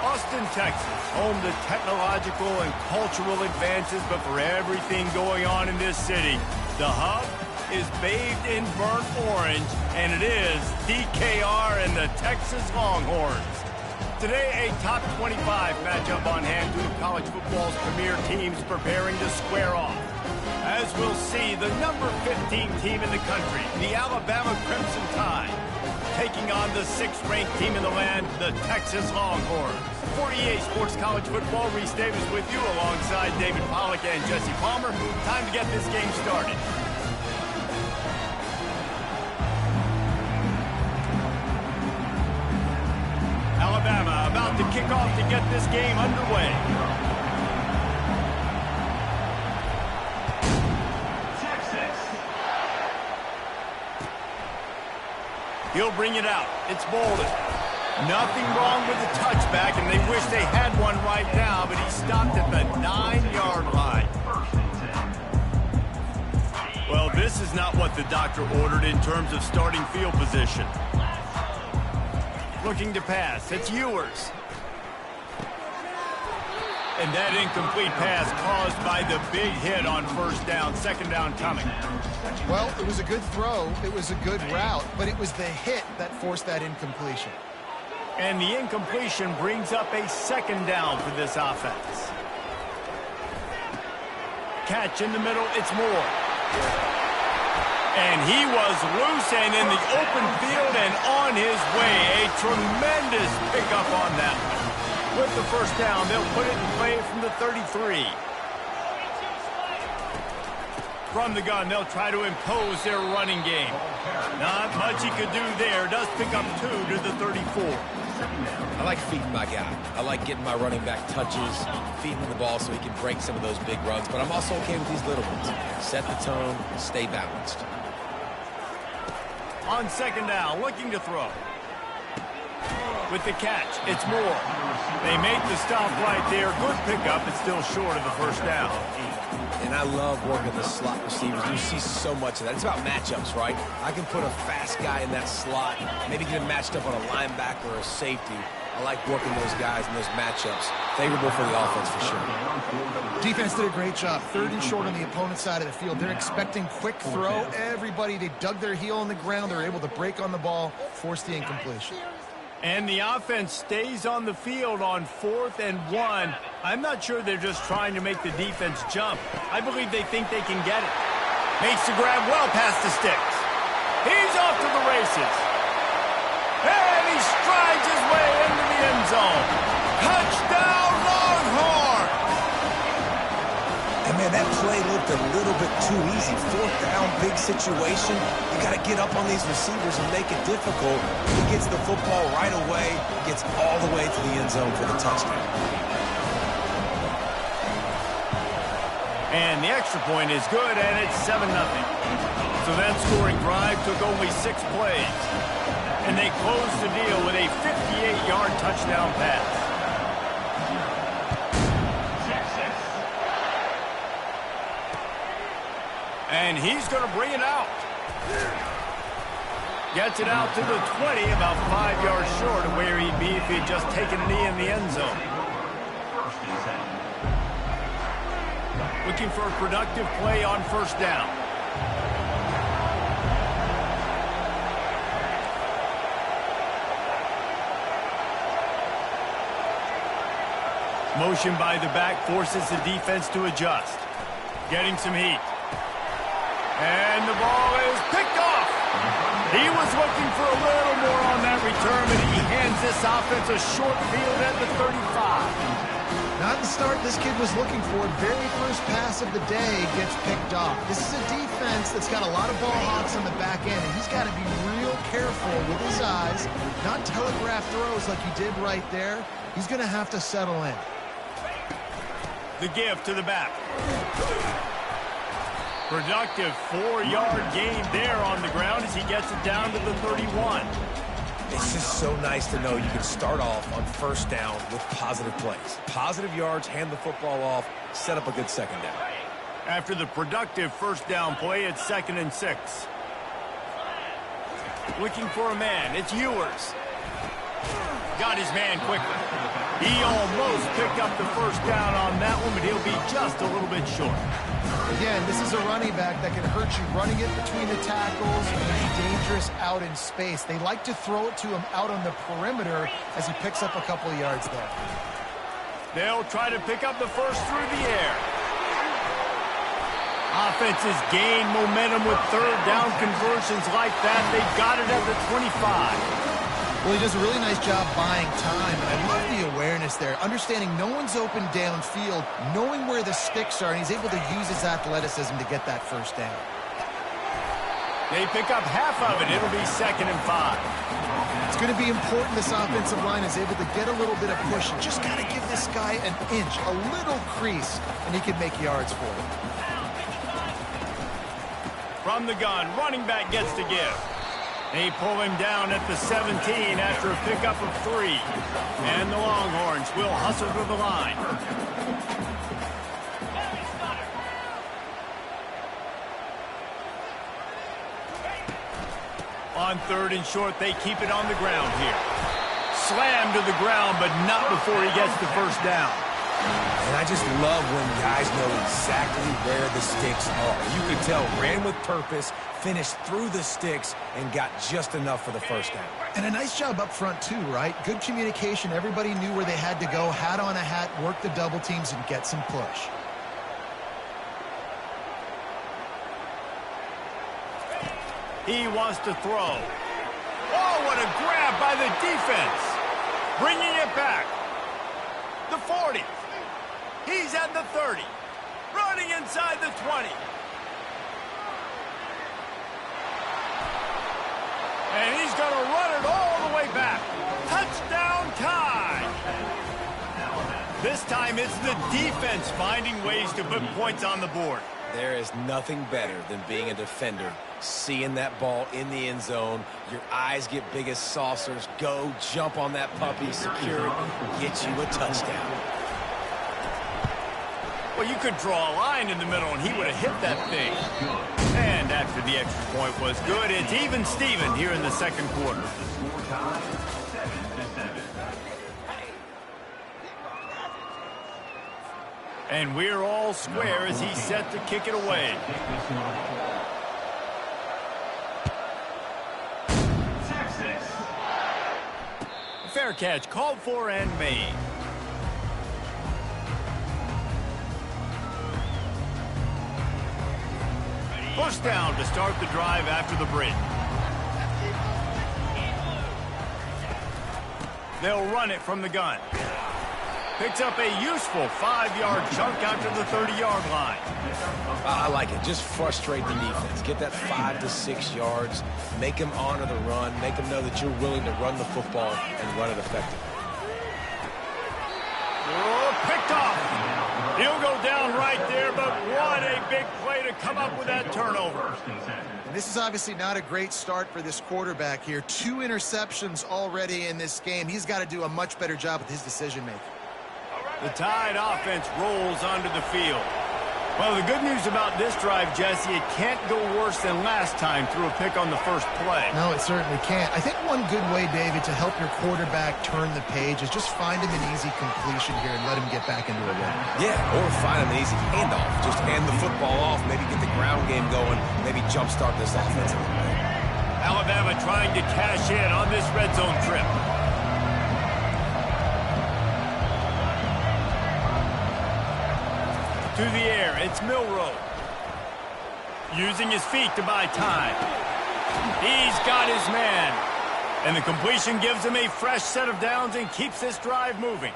Austin, Texas, home to technological and cultural advances, but for everything going on in this city, the hub is bathed in burnt orange, and it is DKR and the Texas Longhorns. Today, a top 25 matchup on hand, two of college football's premier teams preparing to square off. As we'll see, the number 15 team in the country, the Alabama Crimson Tide, taking on the 6th-ranked team in the land, the Texas Longhorns. For EA Sports College Football, Reese Davis with you alongside David Pollack and Jesse Palmer. Time to get this game started. Alabama about to kick off to get this game underway. He'll bring it out. It's Bolden. Nothing wrong with the touchback, and they wish they had one right now, but he stopped at the 9-yard line. Well, this is not what the doctor ordered in terms of starting field position. Looking to pass. It's Ewers. And that incomplete pass caused by the big hit on first down, second down coming. Well, it was a good throw, it was a good route, but it was the hit that forced that incompletion. And the incompletion brings up a second down for this offense. Catch in the middle, it's Moore. And he was loose and in the open field and on his way. A tremendous pickup on that one. With the first down, they'll put it in play from the 33. From the gun, they'll try to impose their running game. Not much he could do there. Does pick up 2 to the 34. I like feeding my guy. I like getting my running back touches, feeding the ball so he can break some of those big runs. But I'm also okay with these little ones. Set the tone, stay balanced. On second down, looking to throw. With the catch, it's Moore. They make the stop right there. Good pickup, but still short of the first down. And I love working the slot receivers. You see so much of that. It's about matchups, right? I can put a fast guy in that slot, maybe get him matched up on a linebacker or a safety. I like working those guys in those matchups. Favorable for the offense for sure. Defense did a great job. 3rd and short on the opponent's side of the field. They're expecting quick throw. Everybody, they dug their heel on the ground. They're able to break on the ball, force the incompletion. And the offense stays on the field on 4th and 1. I'm not sure they're just trying to make the defense jump. I believe they think they can get it. Makes the grab well past the sticks. He's off to the races. And he strides his way into the end zone. Touchdown, Longhorn! And man, that play looked a little bit too easy. 4th down, big situation. You got to get up on these receivers and make it difficult. He gets the football right away, gets all the way to the end zone for the touchdown. And the extra point is good, and it's 7-0. So that scoring drive took only 6 plays. And they closed the deal with a 58-yard touchdown pass. And he's going to bring it out. Gets it out to the 20, about 5 yards short of where he'd be if he'd just taken a knee in the end zone. Looking for a productive play on first down. Motion by the back forces the defense to adjust. Getting some heat. And the ball is picked off. He was looking for a little more on that return, and he hands this offense a short field at the 35. Not the start this kid was looking for. Very first pass of the day gets picked off. This is a defense that's got a lot of ball hawks on the back end, and he's got to be real careful with his eyes, not telegraph throws like he did right there. He's going to have to settle in. The give to the back. Productive 4-yard gain there on the ground as he gets it down to the 31. It's just so nice to know you can start off on first down with positive plays. Positive yards, hand the football off, set up a good second down. After the productive first down play, it's 2nd and 6. Looking for a man. It's Ewers. Got his man quickly. He almost picked up the first down on that one, but he'll be just a little bit short. Again, this is a running back that can hurt you running it between the tackles, and he's dangerous out in space. They like to throw it to him out on the perimeter as he picks up a couple of yards there. They'll try to pick up the first through the air. Offenses gain momentum with third down conversions like that. They got it at the 25. Well, he does a really nice job buying time, and I love the awareness there, understanding no one's open downfield, knowing where the sticks are, and he's able to use his athleticism to get that first down. They pick up half of it. It'll be 2nd and 5. It's going to be important this offensive line is able to get a little bit of push. You just got to give this guy an inch, a little crease, and he can make yards for it. From the gun, running back gets to give. They pull him down at the 17 after a pickup of 3. And the Longhorns will hustle to the line. On 3rd and short, they keep it on the ground here. Slammed to the ground, but not before he gets the first down. And I just love when guys know exactly where the sticks are. You could tell, ran with purpose, finished through the sticks, and got just enough for the first down. And a nice job up front, too, right? Good communication. Everybody knew where they had to go, hat on a hat, work the double teams, and get some push. He wants to throw. Oh, what a grab by the defense. Bringing it back. The 40. He's at the 30. Running inside the 20. And he's going to run it all the way back. Touchdown time. This time it's the defense finding ways to put points on the board. There is nothing better than being a defender, seeing that ball in the end zone, your eyes get big as saucers, go jump on that puppy, secure it, get you a touchdown. Well, you could draw a line in the middle and he would have hit that thing. And after the extra point was good, it's even Steven here in the second quarter. And we're all square as he's set to kick it away. Fair catch called for and made. First down to start the drive after the break. They'll run it from the gun. Picks up a useful 5-yard chunk after the 30-yard line. I like it. Just frustrate the defense. Get that 5 to 6 yards. Make them honor the run. Make them know that you're willing to run the football and run it effectively. Oh, picked off. He'll go down right there, but what a big play to come up with that turnover. And this is obviously not a great start for this quarterback here. 2 interceptions already in this game. He's got to do a much better job with his decision-making. The Tide offense rolls onto the field. Well, the good news about this drive, Jesse, it can't go worse than last time through a pick on the first play. No, it certainly can't. I think one good way, David, to help your quarterback turn the page is just find him an easy completion here and let him get back into a run. Yeah, or find him an easy handoff. Just hand the football off, maybe get the ground game going, maybe jumpstart this offense a little bit. Alabama trying to cash in on this red zone trip. To the air, it's Milroe. Using his feet to buy time. He's got his man. And the completion gives him a fresh set of downs and keeps this drive moving.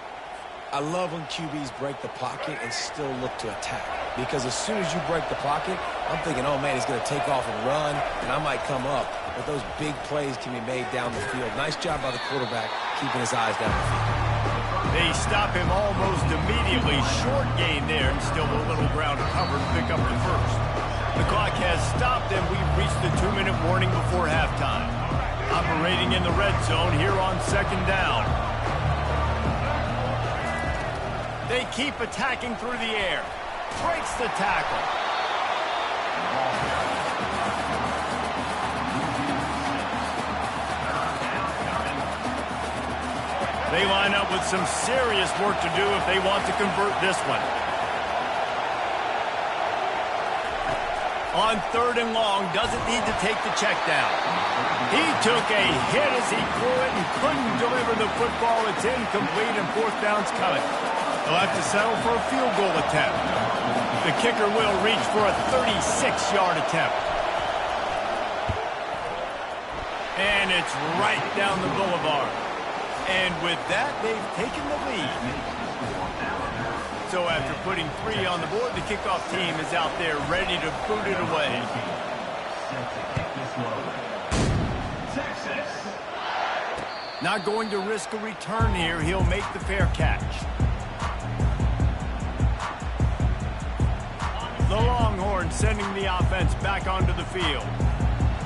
I love when QBs break the pocket and still look to attack. Because as soon as you break the pocket, I'm thinking, oh man, he's going to take off and run, and I might come up. But those big plays can be made down the field. Nice job by the quarterback keeping his eyes down the field. They stop him almost immediately. Short gain there and still a little ground to cover to pick up the first. The clock has stopped and we've reached the 2-minute warning before halftime. Operating in the red zone here on second down. They keep attacking through the air. Breaks the tackle. They line up with some serious work to do if they want to convert this one. On 3rd and long, doesn't need to take the check down. He took a hit as he threw it and couldn't deliver the football. It's incomplete and 4th down's coming. They'll have to settle for a field goal attempt. The kicker will reach for a 36-yard attempt. And it's right down the boulevard. And with that, they've taken the lead. So after putting 3 on the board, the kickoff team is out there ready to boot it away. Not going to risk a return here. He'll make the fair catch. The Longhorns sending the offense back onto the field.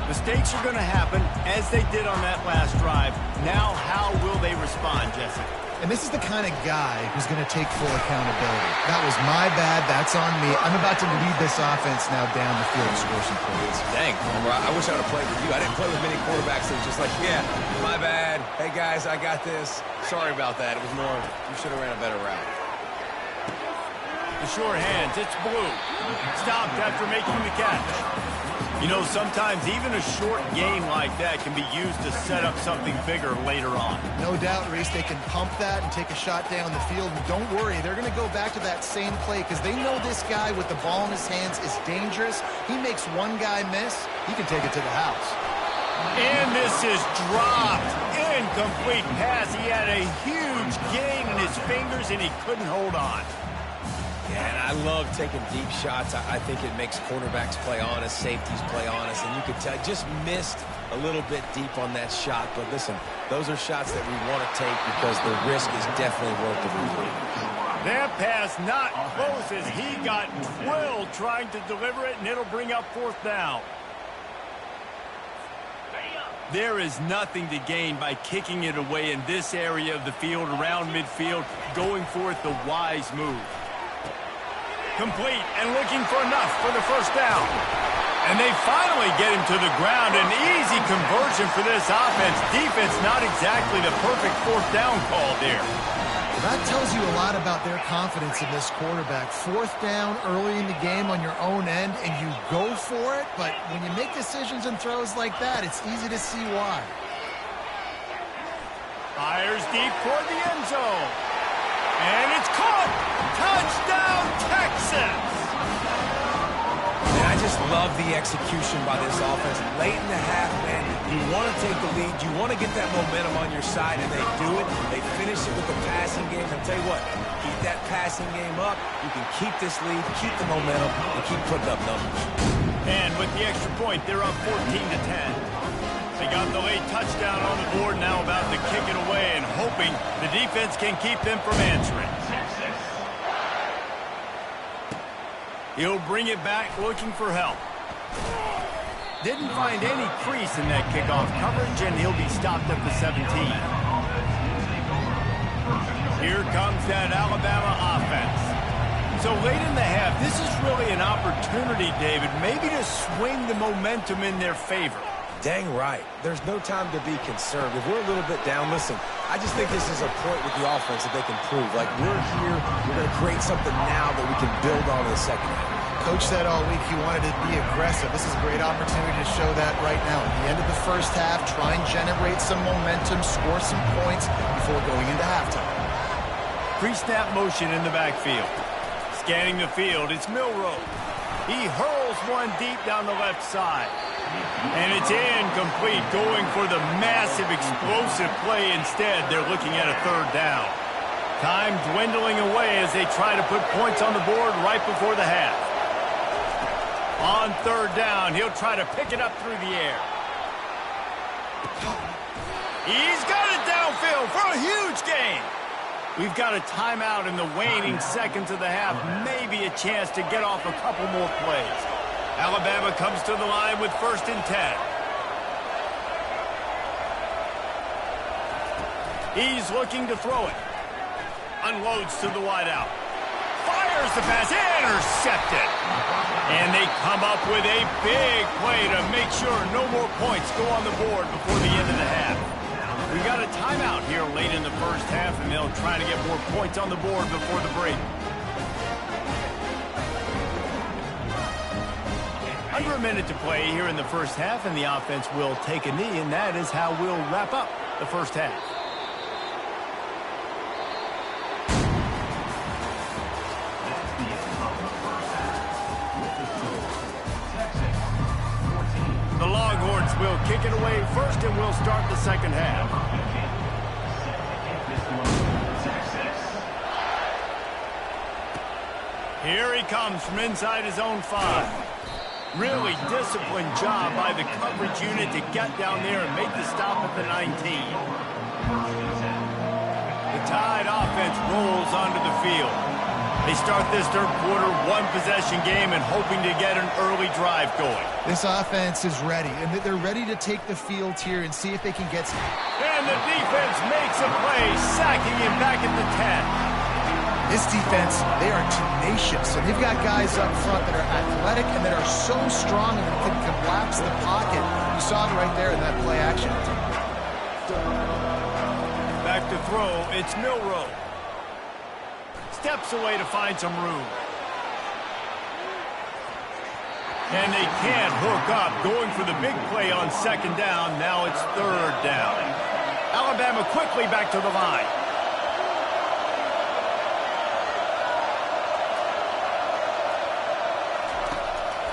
Mistakes are going to happen, as they did on that last drive. Now, how will they respond, Jesse? And this is the kind of guy who's going to take full accountability. That was my bad. That's on me. I'm about to lead this offense now down the field and score some points. Dang, I wish I would have played with you. I didn't play with many quarterbacks that was just like, yeah, my bad. Hey, guys, I got this. Sorry about that. It was more, you should have ran a better route. The short hands, it's Blue. Stopped after making the catch. You know, sometimes even a short game like that can be used to set up something bigger later on. No doubt, Reese, they can pump that and take a shot down the field. And don't worry, they're going to go back to that same play because they know this guy with the ball in his hands is dangerous. He makes one guy miss, he can take it to the house. And this is dropped. Incomplete pass. He had a huge gain in his fingers and he couldn't hold on. Yeah, and I love taking deep shots. I think it makes quarterbacks play honest, safeties play honest, and you could tell just missed a little bit deep on that shot. But listen, those are shots that we want to take because the risk is definitely worth the risk. That pass not close as he got drilled trying to deliver it, and it'll bring up 4th down. There is nothing to gain by kicking it away in this area of the field, around midfield, going for it the wise move. Complete and looking for enough for the 1st down. And they finally get him to the ground. An easy conversion for this offense. Defense not exactly the perfect 4th down call there. That tells you a lot about their confidence in this quarterback. 4th down early in the game on your own end, and you go for it. But when you make decisions and throws like that, it's easy to see why. Fires deep toward the end zone. And it's caught! Touchdown, Texas! And I just love the execution by this offense. Late in the half, man, you want to take the lead. You want to get that momentum on your side, and they do it. They finish it with the passing game. I'll tell you what, keep that passing game up. You can keep this lead, keep the momentum, and keep putting up numbers. And with the extra point, they're up 14-10. They got the late touchdown on the board, now about to kick it away and hoping the defense can keep them from answering. He'll bring it back looking for help. Didn't find any crease in that kickoff coverage, and he'll be stopped at the 17. Here comes that Alabama offense. So late in the half, this is really an opportunity, David, maybe to swing the momentum in their favor. Dang right. There's no time to be concerned. If we're a little bit down, listen, I just think this is a point with the offense that they can prove. Like, we're here, we're going to create something now that we can build on in the second half. Coach said all week he wanted to be aggressive. This is a great opportunity to show that right now. At the end of the 1st half, try and generate some momentum, score some points before going into halftime. Pre-snap motion in the backfield. Scanning the field, it's Milroe. He hurls one deep down the left side. And it's incomplete, going for the massive explosive play instead. They're looking at a 3rd down. Time dwindling away as they try to put points on the board right before the half. On 3rd down, he'll try to pick it up through the air. He's got it downfield for a huge gain. We've got a timeout in the waning seconds of the half. Maybe a chance to get off a couple more plays. Alabama comes to the line with 1st and 10. He's looking to throw it. Unloads to the wideout. Fires the pass. Intercepted. And they come up with a big play to make sure no more points go on the board before the end of the half. We got a timeout here late in the first half, and they'll try to get more points on the board before the break. Under a minute to play here in the first half, and the offense will take a knee, and that is how we'll wrap up the first half. The Longhorns will kick it away first, and we'll start the second half. Here he comes from inside his own 5. Really disciplined job by the coverage unit to get down there and make the stop at the 19. The Tide offense rolls onto the field. They start this third quarter one-possession game and hoping to get an early drive going. This offense is ready, and they're ready to take the field here and see if they can get some. And the defense makes a play, sacking him back at the 10. This defense, they are tenacious, and they've got guys up front that are athletic and that are so strong and can collapse the pocket. You saw it right there in that play action. Back to throw, it's Milroe. Steps away to find some room. And they can't hook up, going for the big play on second down. Now it's third down. Alabama quickly back to the line.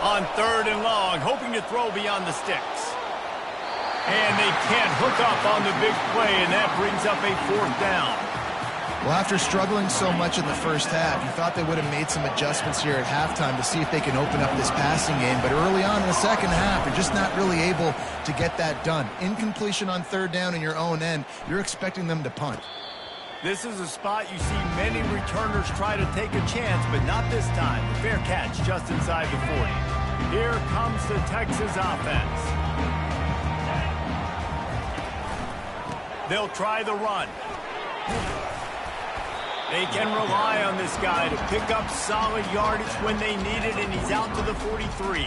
On third and long, hoping to throw beyond the sticks. And they can't hook up on the big play, and that brings up a fourth down. Well, after struggling so much in the first half, you thought they would have made some adjustments here at halftime to see if they can open up this passing game. But early on in the second half, they're just not really able to get that done. Incompletion on third down in your own end, you're expecting them to punt. This is a spot you see many returners try to take a chance, but not this time. A fair catch just inside the 40. Here comes the Texas offense. They'll try the run. They can rely on this guy to pick up solid yardage when they need it, and he's out to the 43.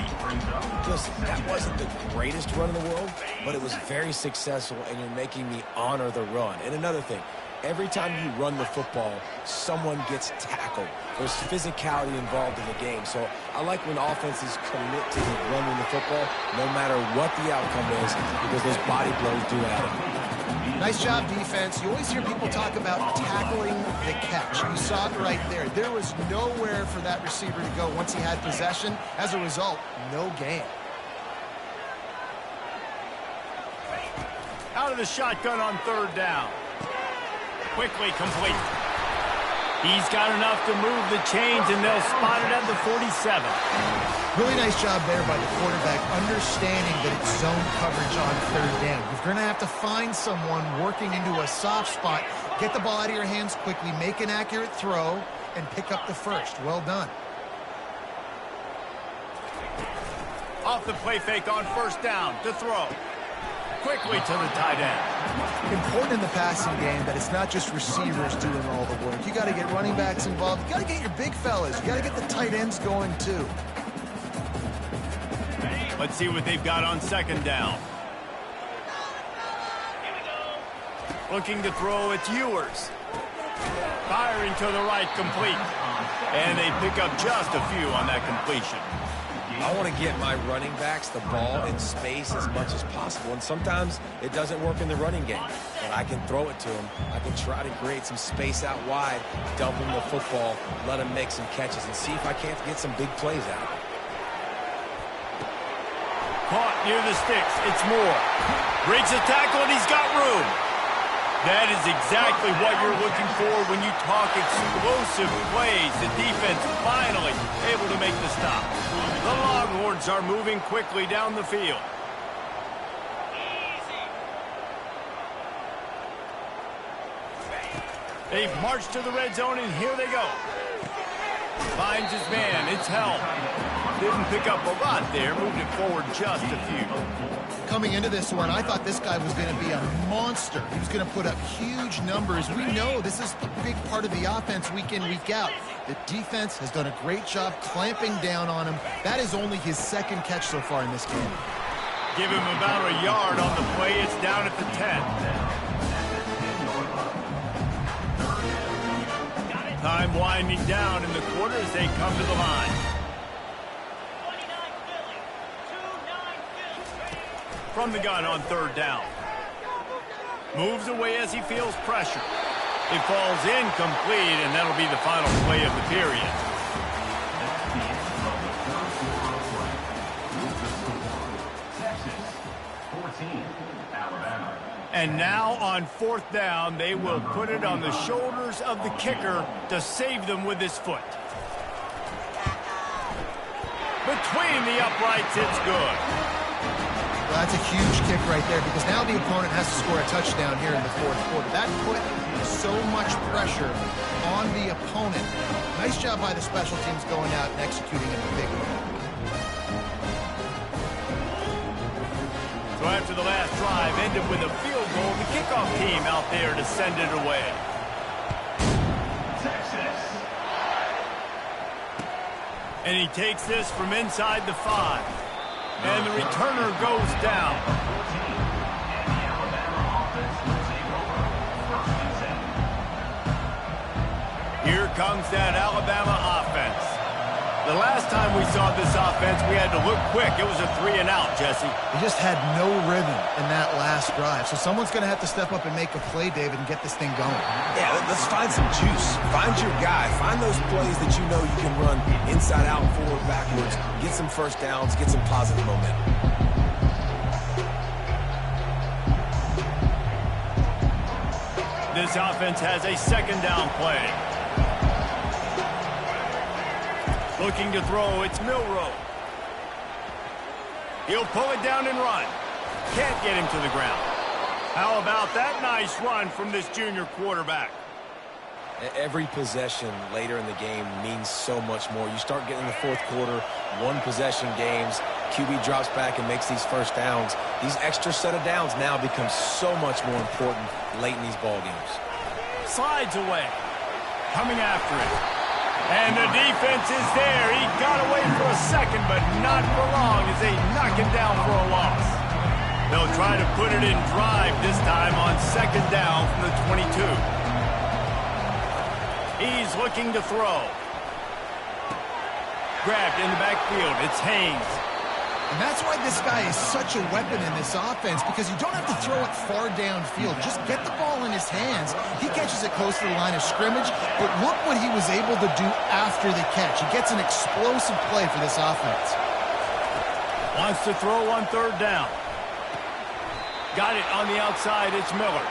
Listen, that wasn't the greatest run in the world, but it was very successful, and you're making me honor the run. And another thing, every time you run the football, someone gets tackled. There's physicality involved in the game. So I like when offenses commit to running the football, no matter what the outcome is, because those body blows do add up. Nice job, defense. You always hear people talk about tackling the catch. You saw it right there. There was nowhere for that receiver to go once he had possession. As a result, no gain. Out of the shotgun on third down. Quickly complete. He's got enough to move the chains, and they'll spot it at the 47. Really nice job there by the quarterback, understanding that it's zone coverage on third down. You're going to have to find someone working into a soft spot, get the ball out of your hands quickly, make an accurate throw, and pick up the first. Well done. Off the play fake on first down to throw. Quickly to the tight end. Important in the passing game that it's not just receivers doing all the work. You got to get running backs involved. You got to get your big fellas. You got to get the tight ends going too. Let's see what they've got on second down. Looking to throw, it's Ewers. Firing to the right, complete. And they pick up just a few on that completion. I want to get my running backs the ball in space as much as possible, and sometimes it doesn't work in the running game, but I can throw it to them. I can try to create some space out wide, dump them the football, let them make some catches, and see if I can't get some big plays out. Caught near the sticks, it's Moore. Breaks the tackle, and he's got room. That is exactly what you're looking for when you talk explosive plays. The defense finally able to make the stop. The Longhorns are moving quickly down the field. They've marched to the red zone, and here they go. Finds his man. It's Helm. Didn't pick up a lot there. Moved it forward just a few. Coming into this one, I thought this guy was going to be a monster. He was going to put up huge numbers. We know this is a big part of the offense week in, week out. The defense has done a great job clamping down on him. That is only his second catch so far in this game. Give him about a yard on the play. It's down at the 10. Time winding down in the quarter as they come to the line. From the gun on third down. Moves away as he feels pressure. It falls incomplete, and that'll be the final play of the period. And now on fourth down, they will put it on the shoulders of the kicker to save them with his foot. Between the uprights, it's good. Well, that's a huge kick right there because now the opponent has to score a touchdown here in the fourth quarter. That put so much pressure on the opponent. Nice job by the special teams going out and executing in a big way. So after the last drive ended with a field goal, the kickoff team out there to send it away. Texas. And he takes this from inside the 5. And the returner goes down. Here comes that Alabama offense. The last time we saw this offense, we had to look quick. It was a 3-and-out, Jesse. They just had no rhythm in that last drive. So someone's going to have to step up and make a play, David, and get this thing going. Yeah, let's find some juice. Find your guy. Find those plays that you know you can run inside out, forward, backwards. Get some first downs. Get some positive momentum. This offense has a second down play. Looking to throw, it's Milroe. He'll pull it down and run. Can't get him to the ground. How about that nice run from this junior quarterback? Every possession later in the game means so much more. You start getting in the fourth quarter, one-possession games, QB drops back and makes these first downs. These extra set of downs now become so much more important late in these ball games. Slides away. Coming after it. And the defense is there. He got away for a second, but not for long as they knock him down for a loss. They'll try to put it in drive this time on second down from the 22. He's looking to throw. Grabbed in the backfield. It's Haynes. And that's why this guy is such a weapon in this offense, because you don't have to throw it far downfield. Just get the ball in his hands. He catches it close to the line of scrimmage, but look what he was able to do after the catch. He gets an explosive play for this offense. Wants to throw on third down. Got it on the outside. It's Miller.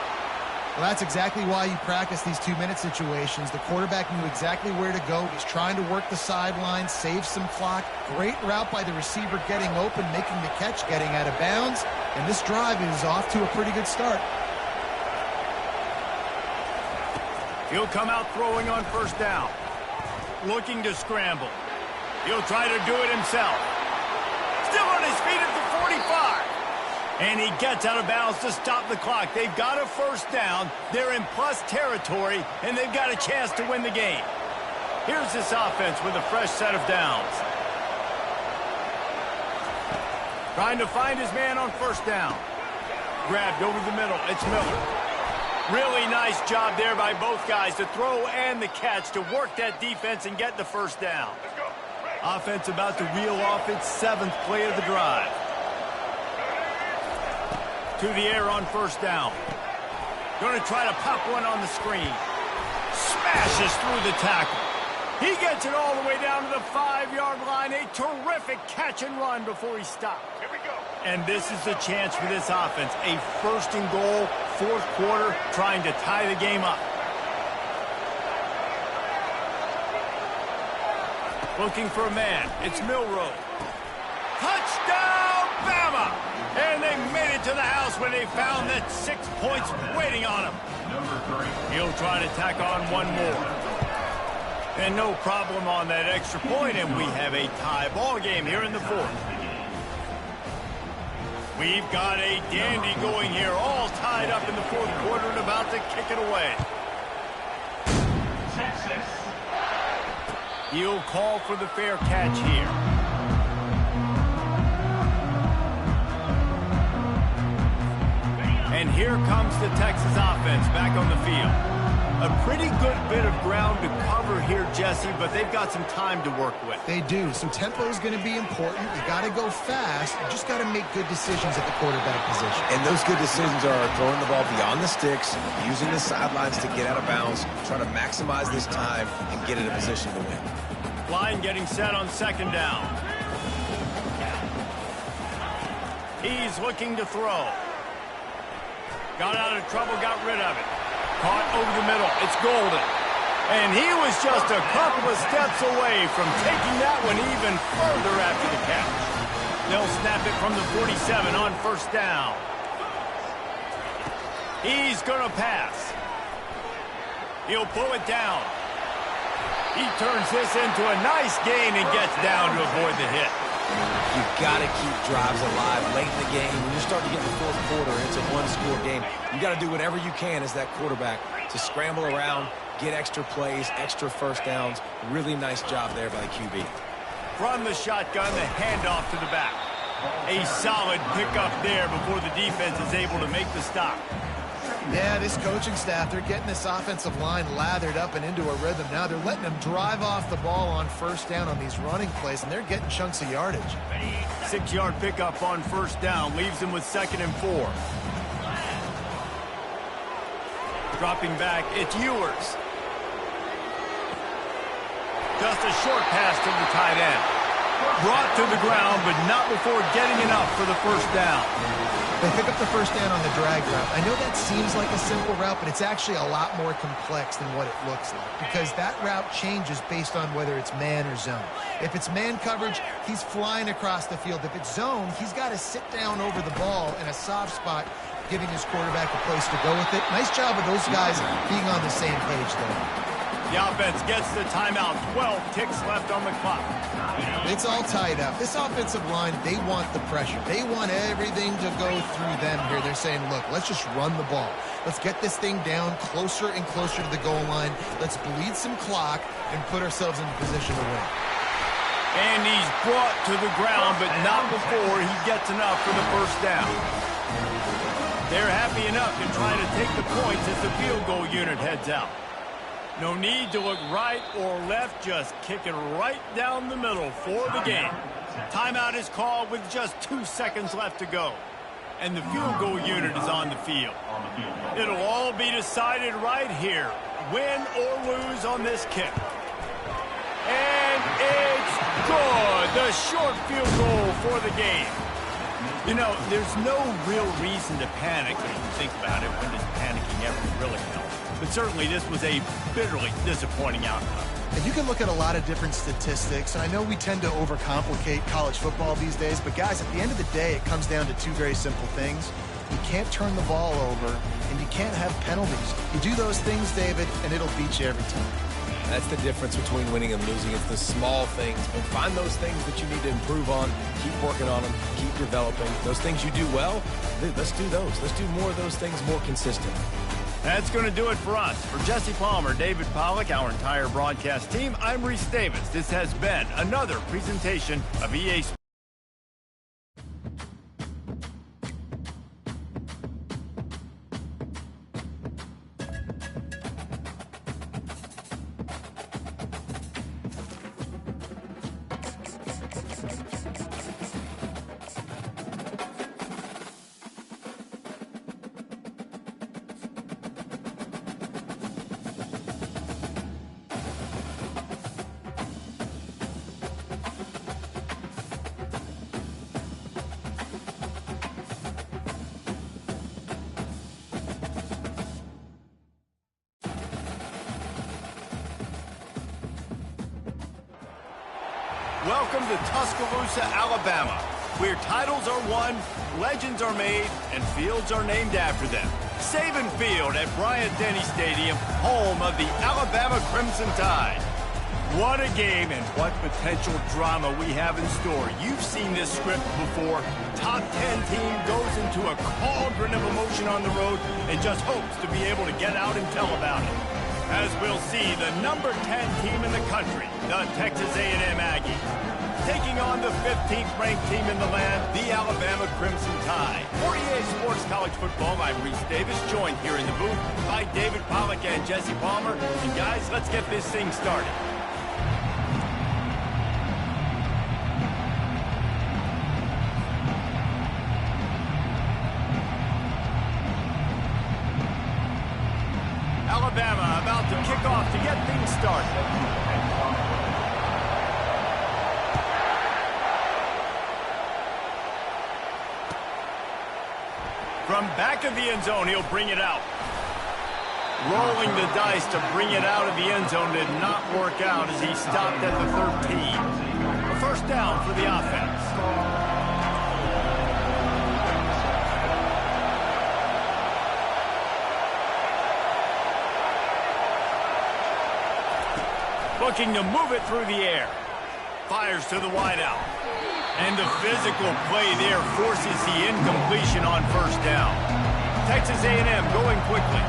Well, that's exactly why you practice these two-minute situations. The quarterback knew exactly where to go. He's trying to work the sideline, save some clock. Great route by the receiver getting open, making the catch, getting out of bounds. And this drive is off to a pretty good start. He'll come out throwing on first down. Looking to scramble. He'll try to do it himself. Still on his feet at the 45. And he gets out of bounds to stop the clock. They've got a first down. They're in plus territory, and they've got a chance to win the game. Here's this offense with a fresh set of downs. Trying to find his man on first down. Grabbed over the middle. It's Miller. Really nice job there by both guys to throw and the catch to work that defense and get the first down. Offense about to reel off its 7th play of the drive. To the air on first down. Going to try to pop one on the screen. Smashes through the tackle. He gets it all the way down to the 5-yard line. A terrific catch and run before he stopped. Here we go. And this is the chance for this offense. A first and goal, fourth quarter, trying to tie the game up. Looking for a man. It's Milroe. Touchdown, Bama! And they made it to the house when they found that 6 points waiting on him. He'll try to tack on one more. And no problem on that extra point, and we have a tie ball game here in the fourth. We've got a dandy going here, all tied up in the fourth quarter and about to kick it away. Texas. He'll call for the fair catch here. And here comes the Texas offense back on the field. A pretty good bit of ground to cover here, Jesse, but they've got some time to work with. They do. So tempo is going to be important. You got to go fast. You just got to make good decisions at the quarterback position. And those good decisions are throwing the ball beyond the sticks, using the sidelines to get out of bounds, trying to maximize this time and get in a position to win. Line getting set on second down. He's looking to throw. Got out of trouble, got rid of it. Caught over the middle. It's Golden. And he was just a couple of steps away from taking that one even further after the catch. They'll snap it from the 47 on first down. He's going to pass. He'll pull it down. He turns this into a nice gain and gets down to avoid the hit. You've got to keep drives alive late in the game. When you're starting to get in the fourth quarter and it's a one-score game, you got to do whatever you can as that quarterback to scramble around, get extra plays, extra first downs. Really nice job there by the QB. From the shotgun, the handoff to the back. A solid pickup there before the defense is able to make the stop. Yeah, this coaching staff, they're getting this offensive line lathered up and into a rhythm. Now they're letting them drive off the ball on first down on these running plays, and they're getting chunks of yardage. 6-yard pickup on first down leaves them with 2nd and 4. Dropping back, it's Ewers. Just a short pass to the tight end. Brought to the ground, but not before getting enough for the first down. They pick up the first down on the drag route. I know that seems like a simple route, but it's actually a lot more complex than what it looks like because that route changes based on whether it's man or zone. If it's man coverage, he's flying across the field. If it's zone, he's got to sit down over the ball in a soft spot, giving his quarterback a place to go with it. Nice job of those guys being on the same page there. The offense gets the timeout. 12 ticks left on the clock. It's all tied up. This offensive line, they want the pressure. They want everything to go through them here. They're saying, look, let's just run the ball. Let's get this thing down closer and closer to the goal line. Let's bleed some clock and put ourselves in position to win. And he's brought to the ground, but not before he gets enough for the first down. They're happy enough to try to take the points as the field goal unit heads out. No need to look right or left, just kick it right down the middle for the game. Timeout is called with just 2 seconds left to go. And the field goal unit is on the field. It'll all be decided right here, win or lose on this kick. And it's good. The short field goal for the game. You know, there's no real reason to panic when you think about it. When does panicking ever really help? But certainly this was a bitterly disappointing outcome. And you can look at a lot of different statistics, and I know we tend to overcomplicate college football these days, but guys, at the end of the day, it comes down to 2 very simple things. You can't turn the ball over, and you can't have penalties. You do those things, David, and it'll beat you every time. That's the difference between winning and losing. It's the small things. But find those things that you need to improve on. Keep working on them. Keep developing. Those things you do well, let's do those. Let's do more of those things more consistent. That's going to do it for us. For Jesse Palmer, David Pollack, our entire broadcast team, I'm Reese Davis. This has been another presentation of EA Sports. Welcome to Tuscaloosa, Alabama, where titles are won, legends are made, and fields are named after them. Saban Field at Bryant-Denny Stadium, home of the Alabama Crimson Tide. What a game and what potential drama we have in store. You've seen this script before. Top 10 team goes into a cauldron of emotion on the road and just hopes to be able to get out and tell about it. As we'll see the number 10 team in the country, the Texas A&M Aggies, taking on the 15th ranked team in the land, the Alabama Crimson Tide. For EA Sports College Football, I'm Reese Davis, joined here in the booth by David Pollack and Jesse Palmer. And guys, let's get this thing started. Alabama about to kick off to get things started. From back of the end zone, he'll bring it out. Rolling the dice to bring it out of the end zone did not work out as he stopped at the 13. A first down for the offense. Looking to move it through the air. Fires to the wideout. And the physical play there forces the incompletion on first down. Texas A&M going quickly.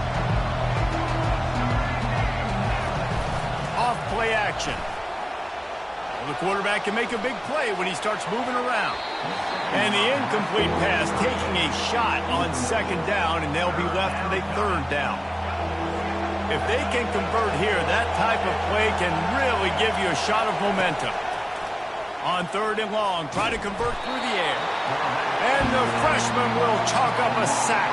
Off play action. Well, the quarterback can make a big play when he starts moving around. And the incomplete pass taking a shot on second down, and they'll be left with a third down. If they can convert here, that type of play can really give you a shot of momentum. On third and long, try to convert through the air. And the freshman will chalk up a sack.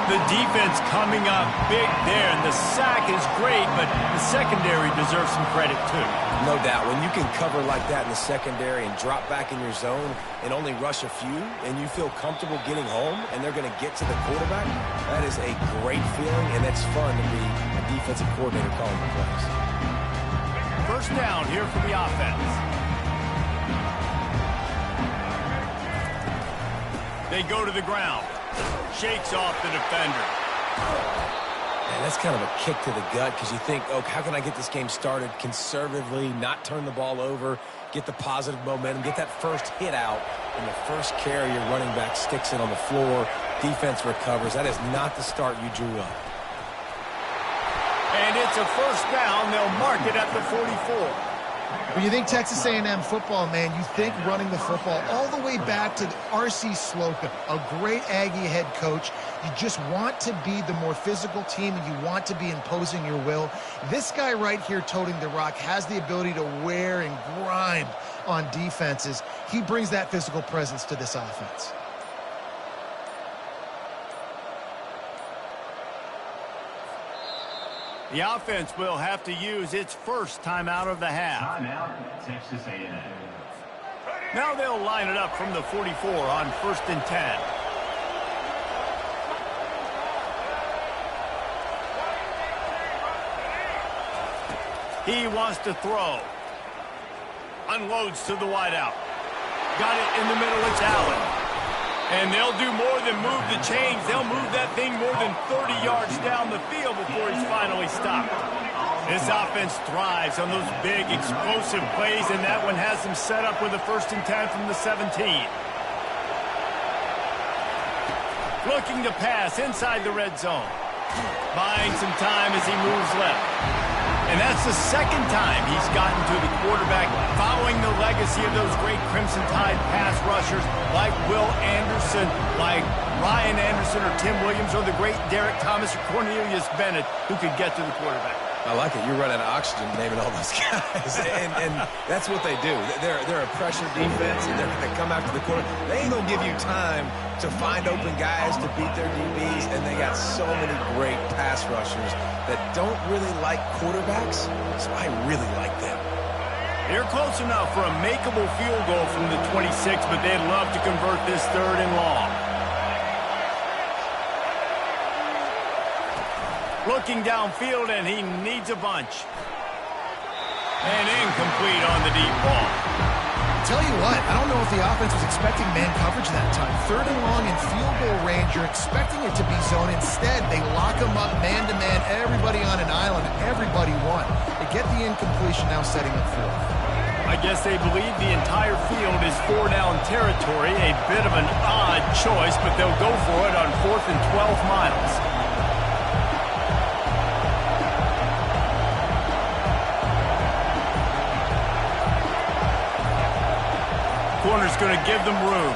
The defense coming up big there, and the sack is great, but the secondary deserves some credit too. No doubt. When you can cover like that in the secondary and drop back in your zone and only rush a few, and you feel comfortable getting home, and they're going to get to the quarterback, that is a great feeling, and it's fun to be a defensive coordinator calling the plays. First down here for the offense. They go to the ground. Shakes off the defender. Man, that's kind of a kick to the gut because you think, oh, how can I get this game started conservatively, not turn the ball over, get the positive momentum, get that first hit out, and the first carry your running back sticks it on the floor, defense recovers. That is not the start you drew up. And it's a first down. They'll mark it at the 44. When you think Texas A&M football, man, you think running the football all the way back to R.C. Slocum, a great Aggie head coach. You just want to be the more physical team, and you want to be imposing your will. This guy right here toting the rock has the ability to wear and grind on defenses. He brings that physical presence to this offense. The offense will have to use its first timeout of the half. Timeout, Texas A&M. Now they'll line it up from the 44 on 1st and 10. He wants to throw. Unloads to the wideout. Got it in the middle. It's Allen. And they'll do more than move the chains. They'll move that thing more than 30 yards down the field before he's finally stopped. This offense thrives on those big, explosive plays, and that one has them set up with a 1st and 10 from the 17. Looking to pass inside the red zone. Buying some time as he moves left. And that's the second time he's gotten to the quarterback, following the legacy of those great Crimson Tide pass rushers like Will Anderson, like Ryan Anderson or Tim Williams, or the great Derek Thomas or Cornelius Bennett, who could get to the quarterback. I like it. You're running out of oxygen naming all those guys. and that's what they do. They're a pressure defense, and they're going to come after the quarterback. They ain't going to give you time to find open guys to beat their DBs, and they got so many great pass rushers that don't really like quarterbacks, so I really like them. They're close enough for a makeable field goal from the 26, but they'd love to convert this 3rd and long. Looking downfield, and he needs a bunch. And incomplete on the deep ball. Tell you what, I don't know if the offense was expecting man coverage that time. 3rd and long in field goal range, you're expecting it to be zone. Instead, they lock them up man-to-man, everybody on an island, everybody won. They get the incompletion, now setting up 4th. I guess they believe the entire field is 4-down territory. A bit of an odd choice, but they'll go for it on 4th and 12 miles. corner's going to give them room.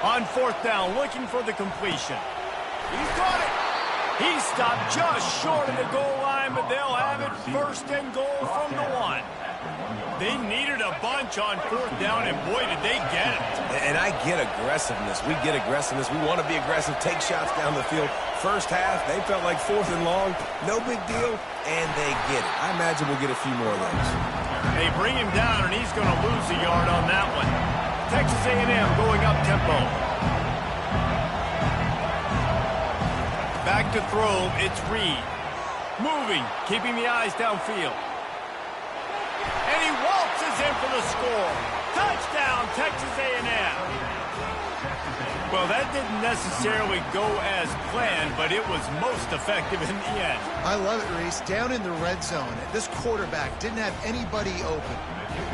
On fourth down, looking for the completion. He's got it. He stopped just short of the goal line, but they'll have it first and goal from the 1. They needed a bunch on fourth down, and boy, did they get it. And I get aggressiveness. We get aggressiveness. We want to be aggressive, take shots down the field. First half, they felt like fourth and long. No big deal, and they get it. I imagine we'll get a few more of those. They bring him down, and he's going to lose a yard on that one. Texas A&M going up tempo. Back to throw, it's Reed. Moving, keeping the eyes downfield. And he waltzes in for the score. Touchdown, Texas A&M. Well, that didn't necessarily go as planned, but it was most effective in the end. I love it, Reese. Down in the red zone, this quarterback didn't have anybody open.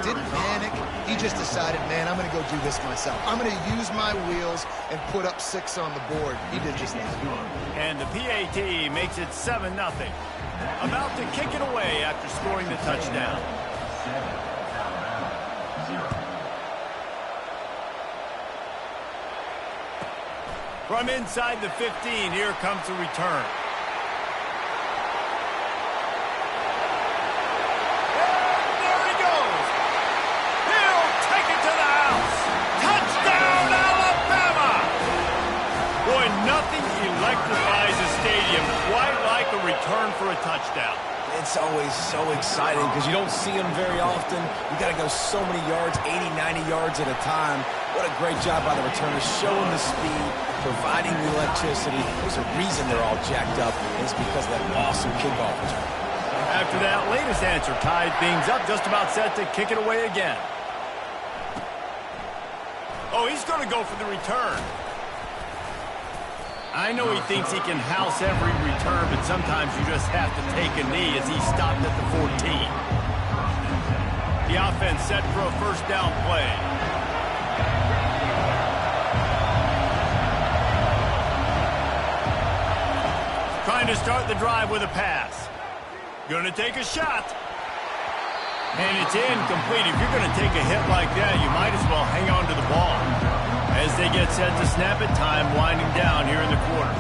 Didn't panic. He just decided, man, I'm going to go do this myself. I'm going to use my wheels and put up 6 on the board. He did just that. And the PAT makes it 7-0. About to kick it away after scoring the touchdown. From inside the 15, here comes the return. And there he goes. He'll take it to the house. Touchdown, Alabama! Boy, nothing electrifies a stadium quite like a return for a touchdown. It's always so exciting because you don't see them very often. You got to go so many yards, 80, 90 yards at a time. What a great job by the returners, showing the speed, providing the electricity. There's a reason they're all jacked up, and it's because of that awesome kickoff return. After that latest answer tied things up, just about set to kick it away again. Oh, he's going to go for the return. I know he thinks he can house every return, but sometimes you just have to take a knee as he stopped at the 14. The offense set for a first down play. Trying to start the drive with a pass. Gonna take a shot. And it's incomplete. If you're gonna take a hit like that, you might as well hang on to the ball. As they get set to snap it, time winding down here in the quarter.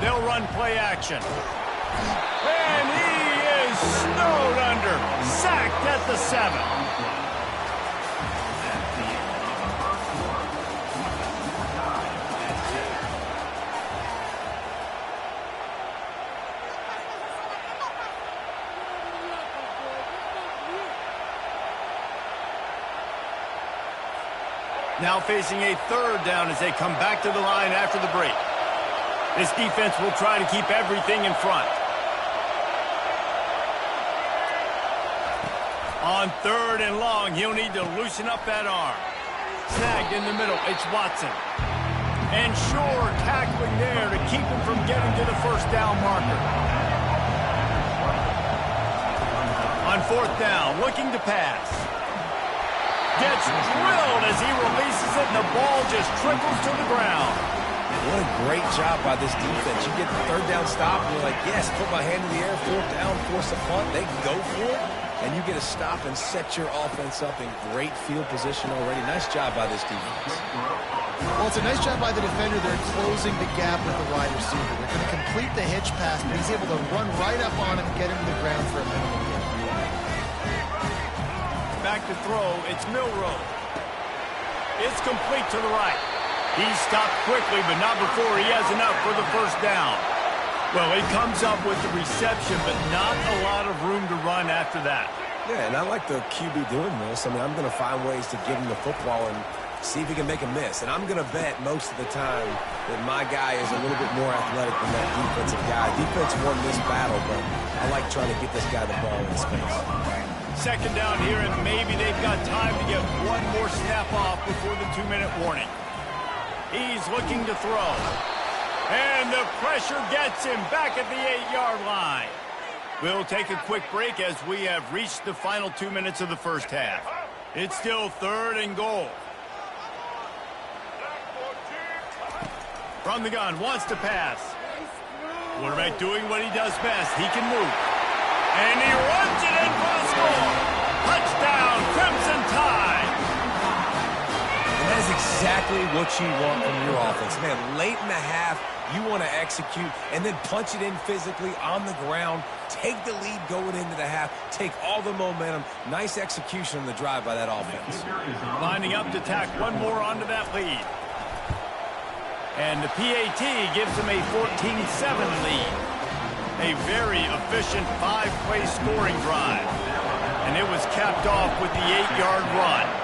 They'll run play action. And he is snowed under. Sacked at the 7. Now facing a third down as they come back to the line after the break. This defense will try to keep everything in front. On third and long, he'll need to loosen up that arm. Snagged in the middle, it's Watson. And sure tackling there to keep him from getting to the first down marker. On fourth down, looking to pass. Gets drilled as he releases it, and the ball just trickles to the ground. What a great job by this defense. You get the third down stop, and you're like, yes, put my hand in the air, fourth down, force a punt. They go for it, and you get a stop and set your offense up in great field position already. Nice job by this defense. Well, it's a nice job by the defender. They're closing the gap with the wide receiver. They're going to complete the hitch pass, but he's able to run right up on him and get him to the ground for a minimum gain. Back to throw, it's Milroe. It's complete to the right. He stopped quickly, but not before he has enough for the first down. Well, he comes up with the reception, but not a lot of room to run after that. Yeah, and I like the QB doing this. I mean, I'm going to find ways to give him the football and see if he can make a miss. And I'm going to bet most of the time that my guy is a little bit more athletic than that defensive guy. Defense won this battle, but I like trying to get this guy the ball in space. Second down here, and maybe they've got time to get one more snap off before the 2-minute warning. He's looking to throw. And the pressure gets him back at the 8-yard line. We'll take a quick break as we have reached the final 2 minutes of the first half. It's still third and goal. From the gun, wants to pass. Quarterback doing what he does best. He can move. And he runs it in for the score. Touchdown, Crimson exactly what you want from your offense. Man, late in the half, you want to execute and then punch it in physically on the ground, take the lead going into the half, take all the momentum. Nice execution on the drive by that offense. Lining up to tack one more onto that lead. And the PAT gives them a 14-7 lead. A very efficient 5-play scoring drive. And it was capped off with the 8-yard run.